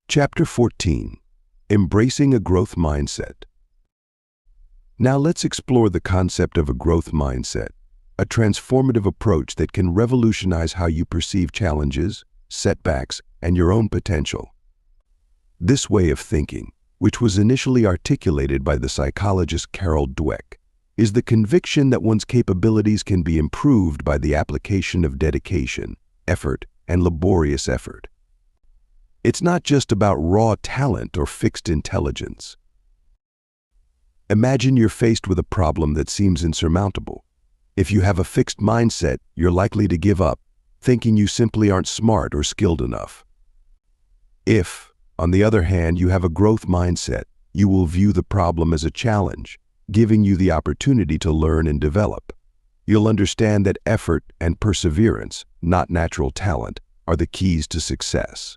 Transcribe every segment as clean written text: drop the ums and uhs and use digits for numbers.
Chapter 14. Embracing a Growth Mindset. Now let's explore the concept of a growth mindset, a transformative approach that can revolutionize how you perceive challenges, setbacks, and your own potential. This way of thinking, which was initially articulated by the psychologist Carol Dweck, is the conviction that one's capabilities can be improved by the application of dedication, effort, and laborious effort. It's not just about raw talent or fixed intelligence. Imagine you're faced with a problem that seems insurmountable. If you have a fixed mindset, you're likely to give up, thinking you simply aren't smart or skilled enough. If, on the other hand, you have a growth mindset, you will view the problem as a challenge, giving you the opportunity to learn and develop. You'll understand that effort and perseverance, not natural talent, are the keys to success.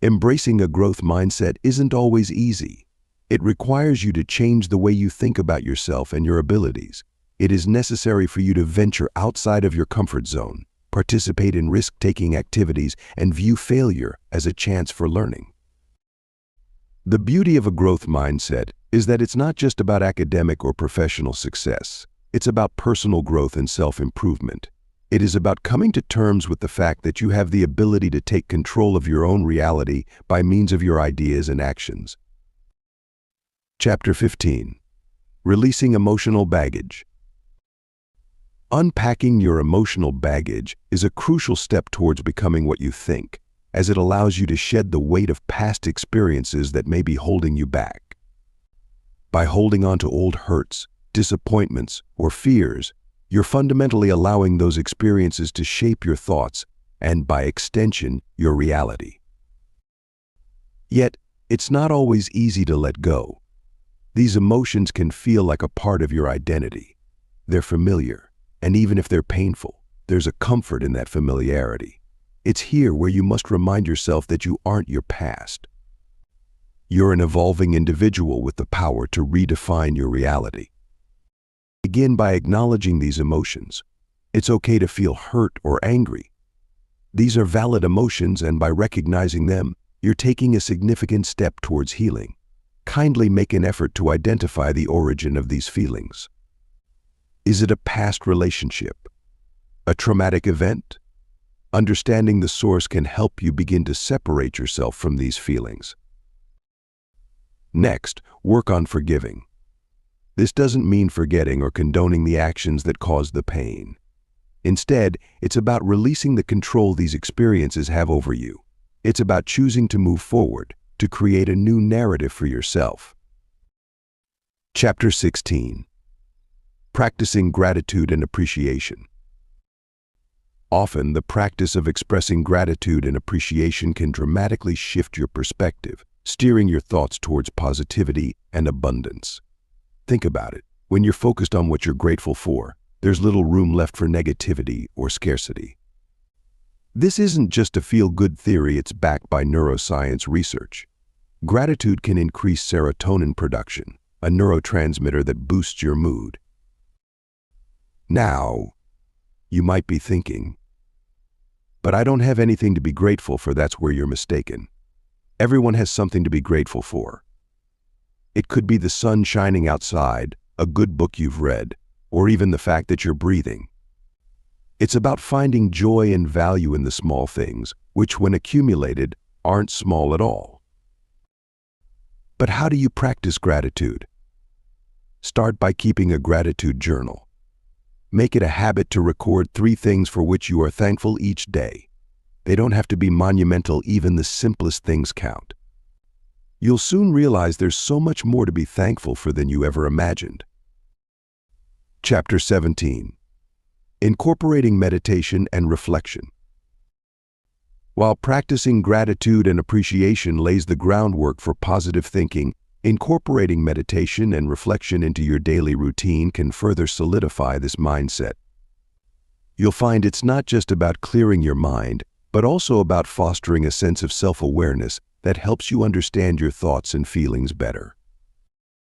Embracing a growth mindset isn't always easy. It requires you to change the way you think about yourself and your abilities. It is necessary for you to venture outside of your comfort zone, participate in risk-taking activities, and view failure as a chance for learning. The beauty of a growth mindset is that it's not just about academic or professional success. It's about personal growth and self-improvement. It is about coming to terms with the fact that you have the ability to take control of your own reality by means of your ideas and actions. Chapter 15. Releasing Emotional Baggage. Unpacking your emotional baggage is a crucial step towards becoming what you think, as it allows you to shed the weight of past experiences that may be holding you back. By holding on to old hurts, disappointments, or fears, you're fundamentally allowing those experiences to shape your thoughts and, by extension, your reality. Yet, it's not always easy to let go. These emotions can feel like a part of your identity. They're familiar, and even if they're painful, there's a comfort in that familiarity. It's here where you must remind yourself that you aren't your past. You're an evolving individual with the power to redefine your reality. Begin by acknowledging these emotions. It's okay to feel hurt or angry. These are valid emotions, and by recognizing them, you're taking a significant step towards healing. Kindly make an effort to identify the origin of these feelings. Is it a past relationship? A traumatic event? Understanding the source can help you begin to separate yourself from these feelings. Next, work on forgiving. This doesn't mean forgetting or condoning the actions that caused the pain. Instead, it's about releasing the control these experiences have over you. It's about choosing to move forward, to create a new narrative for yourself. Chapter 16. Practicing Gratitude and Appreciation. Often, the practice of expressing gratitude and appreciation can dramatically shift your perspective, steering your thoughts towards positivity and abundance. Think about it. When you're focused on what you're grateful for, there's little room left for negativity or scarcity. This isn't just a feel-good theory, it's backed by neuroscience research. Gratitude can increase serotonin production, a neurotransmitter that boosts your mood. Now, you might be thinking, but I don't have anything to be grateful for. That's where you're mistaken. Everyone has something to be grateful for. It could be the sun shining outside, a good book you've read, or even the fact that you're breathing. It's about finding joy and value in the small things, which when accumulated, aren't small at all. But how do you practice gratitude? Start by keeping a gratitude journal. Make it a habit to record 3 things for which you are thankful each day. They don't have to be monumental, even the simplest things count. You'll soon realize there's so much more to be thankful for than you ever imagined. Chapter 17. Incorporating Meditation and Reflection. While practicing gratitude and appreciation lays the groundwork for positive thinking, incorporating meditation and reflection into your daily routine can further solidify this mindset. You'll find it's not just about clearing your mind, but also about fostering a sense of self-awareness that helps you understand your thoughts and feelings better.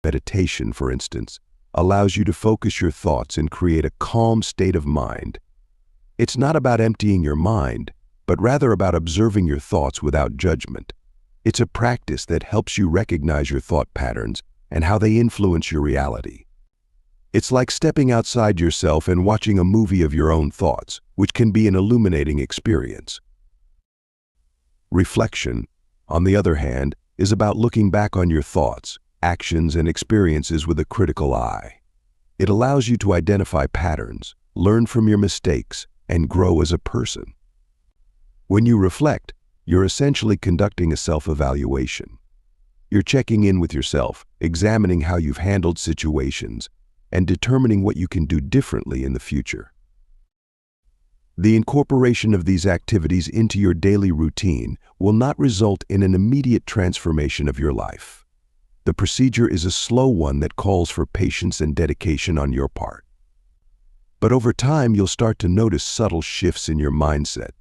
Meditation, for instance, allows you to focus your thoughts and create a calm state of mind. It's not about emptying your mind, but rather about observing your thoughts without judgment. It's a practice that helps you recognize your thought patterns and how they influence your reality. It's like stepping outside yourself and watching a movie of your own thoughts, which can be an illuminating experience. Reflection, on the other hand, is about looking back on your thoughts, actions, and experiences with a critical eye. It allows you to identify patterns, learn from your mistakes, and grow as a person. When you reflect, you're essentially conducting a self-evaluation. You're checking in with yourself, examining how you've handled situations, and determining what you can do differently in the future. The incorporation of these activities into your daily routine will not result in an immediate transformation of your life. The procedure is a slow one that calls for patience and dedication on your part. But over time, you'll start to notice subtle shifts in your mindset.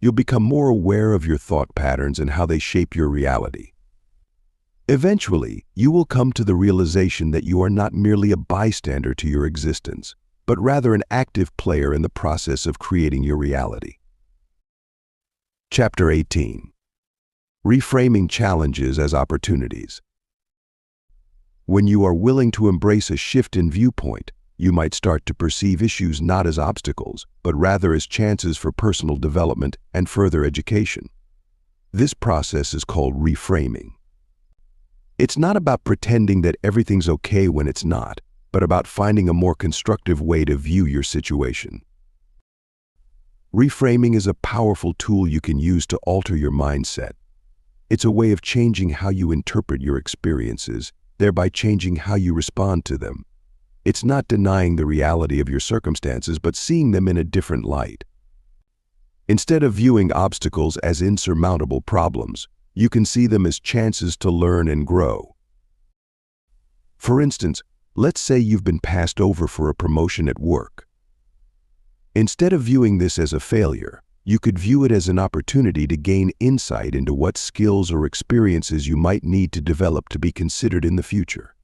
You'll become more aware of your thought patterns and how they shape your reality. Eventually, you will come to the realization that you are not merely a bystander to your existence, but rather an active player in the process of creating your reality. Chapter 18. Reframing challenges as opportunities. When you are willing to embrace a shift in viewpoint, you might start to perceive issues not as obstacles, but rather as chances for personal development and further education. This process is called reframing. It's not about pretending that everything's okay when it's not, but about finding a more constructive way to view your situation. Reframing is a powerful tool you can use to alter your mindset. It's a way of changing how you interpret your experiences, thereby changing how you respond to them. It's not denying the reality of your circumstances, but seeing them in a different light. Instead of viewing obstacles as insurmountable problems, you can see them as chances to learn and grow. For instance, let's say you've been passed over for a promotion at work. Instead of viewing this as a failure, you could view it as an opportunity to gain insight into what skills or experiences you might need to develop to be considered in the future.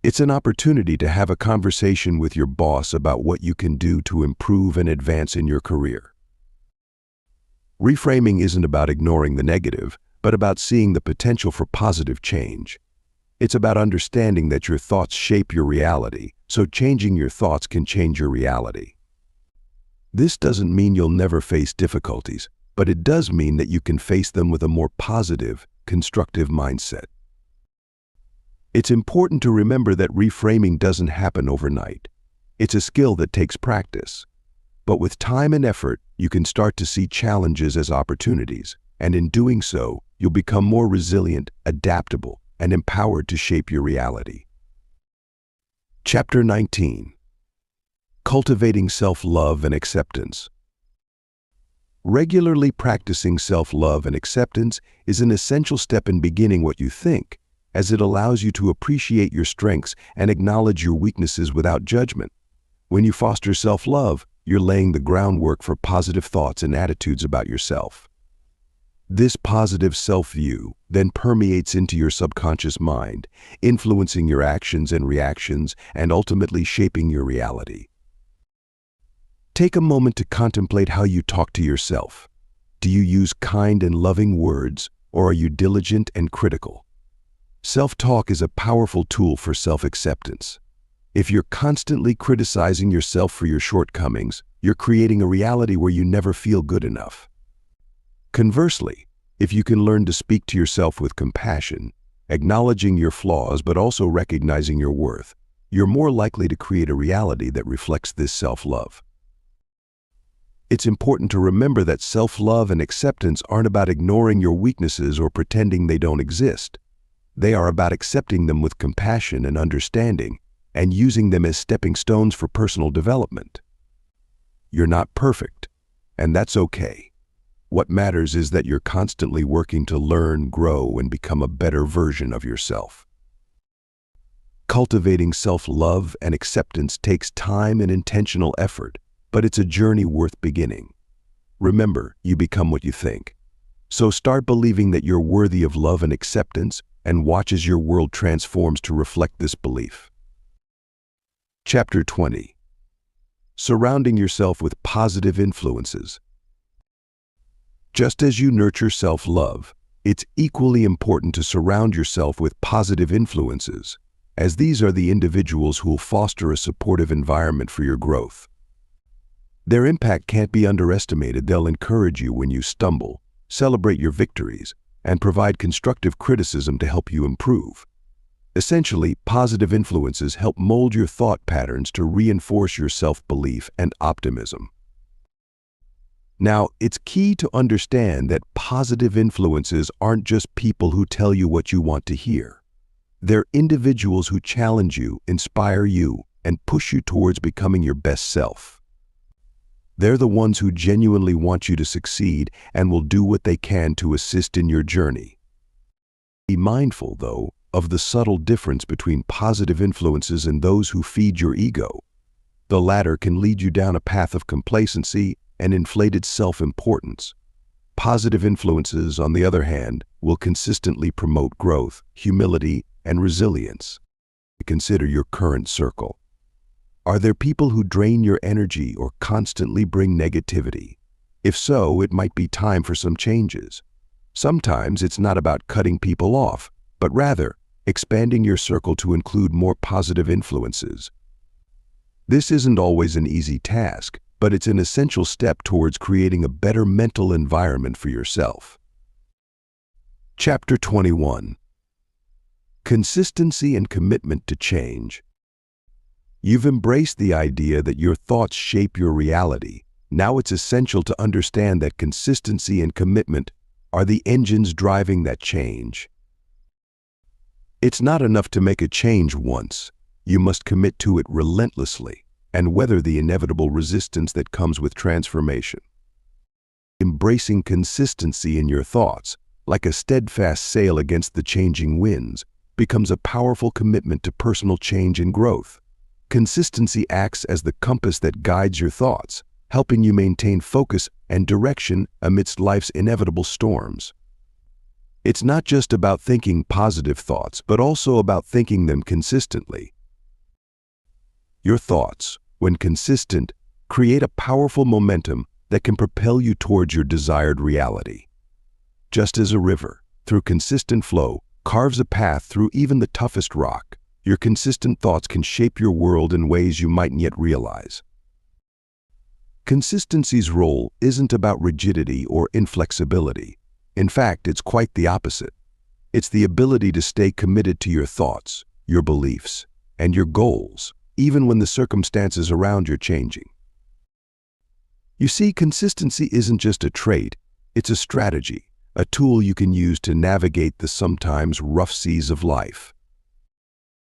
It's an opportunity to have a conversation with your boss about what you can do to improve and advance in your career. Reframing isn't about ignoring the negative, but about seeing the potential for positive change. It's about understanding that your thoughts shape your reality, so changing your thoughts can change your reality. This doesn't mean you'll never face difficulties, but it does mean that you can face them with a more positive, constructive mindset. It's important to remember that reframing doesn't happen overnight. It's a skill that takes practice. But with time and effort, you can start to see challenges as opportunities, and in doing so, you'll become more resilient, adaptable, and empowered to shape your reality. Chapter 19. Cultivating self-love and acceptance. Regularly practicing self-love and acceptance is an essential step in beginning what you think, as it allows you to appreciate your strengths and acknowledge your weaknesses without judgment. When you foster self-love, you're laying the groundwork for positive thoughts and attitudes about yourself. This positive self-view then permeates into your subconscious mind, influencing your actions and reactions and ultimately shaping your reality. Take a moment to contemplate how you talk to yourself. Do you use kind and loving words, or are you diligent and critical? Self-talk is a powerful tool for self-acceptance. If you're constantly criticizing yourself for your shortcomings, you're creating a reality where you never feel good enough. Conversely, if you can learn to speak to yourself with compassion, acknowledging your flaws but also recognizing your worth, you're more likely to create a reality that reflects this self-love. It's important to remember that self-love and acceptance aren't about ignoring your weaknesses or pretending they don't exist. They are about accepting them with compassion and understanding, and using them as stepping stones for personal development. You're not perfect, and that's okay. What matters is that you're constantly working to learn, grow, and become a better version of yourself. Cultivating self-love and acceptance takes time and intentional effort, but it's a journey worth beginning. Remember, you become what you think. So start believing that you're worthy of love and acceptance, and watch as your world transforms to reflect this belief. Chapter 20. Surrounding yourself with positive influences. Just as you nurture self-love, it's equally important to surround yourself with positive influences, as these are the individuals who will foster a supportive environment for your growth. Their impact can't be underestimated. They'll encourage you when you stumble, celebrate your victories, and provide constructive criticism to help you improve. Essentially, positive influences help mold your thought patterns to reinforce your self-belief and optimism. Now, it's key to understand that positive influences aren't just people who tell you what you want to hear. They're individuals who challenge you, inspire you, and push you towards becoming your best self. They're the ones who genuinely want you to succeed and will do what they can to assist in your journey. Be mindful, though, of the subtle difference between positive influences and those who feed your ego. The latter can lead you down a path of complacency and inflated self-importance. Positive influences, on the other hand, will consistently promote growth, humility, and resilience. Consider your current circle. Are there people who drain your energy or constantly bring negativity? If so, it might be time for some changes. Sometimes it's not about cutting people off, but rather expanding your circle to include more positive influences. This isn't always an easy task, but it's an essential step towards creating a better mental environment for yourself. Chapter 21. Consistency and commitment to change. You've embraced the idea that your thoughts shape your reality. Now it's essential to understand that consistency and commitment are the engines driving that change. It's not enough to make a change once. You must commit to it relentlessly and weather the inevitable resistance that comes with transformation. Embracing consistency in your thoughts, like a steadfast sail against the changing winds, becomes a powerful commitment to personal change and growth. Consistency acts as the compass that guides your thoughts, helping you maintain focus and direction amidst life's inevitable storms. It's not just about thinking positive thoughts, but also about thinking them consistently. Your thoughts, when consistent, create a powerful momentum that can propel you towards your desired reality. Just as a river, through consistent flow, carves a path through even the toughest rock, your consistent thoughts can shape your world in ways you mightn't yet realize. Consistency's role isn't about rigidity or inflexibility. In fact, it's quite the opposite. It's the ability to stay committed to your thoughts, your beliefs, and your goals, even when the circumstances around you are changing. You see, consistency isn't just a trait, it's a strategy, a tool you can use to navigate the sometimes rough seas of life.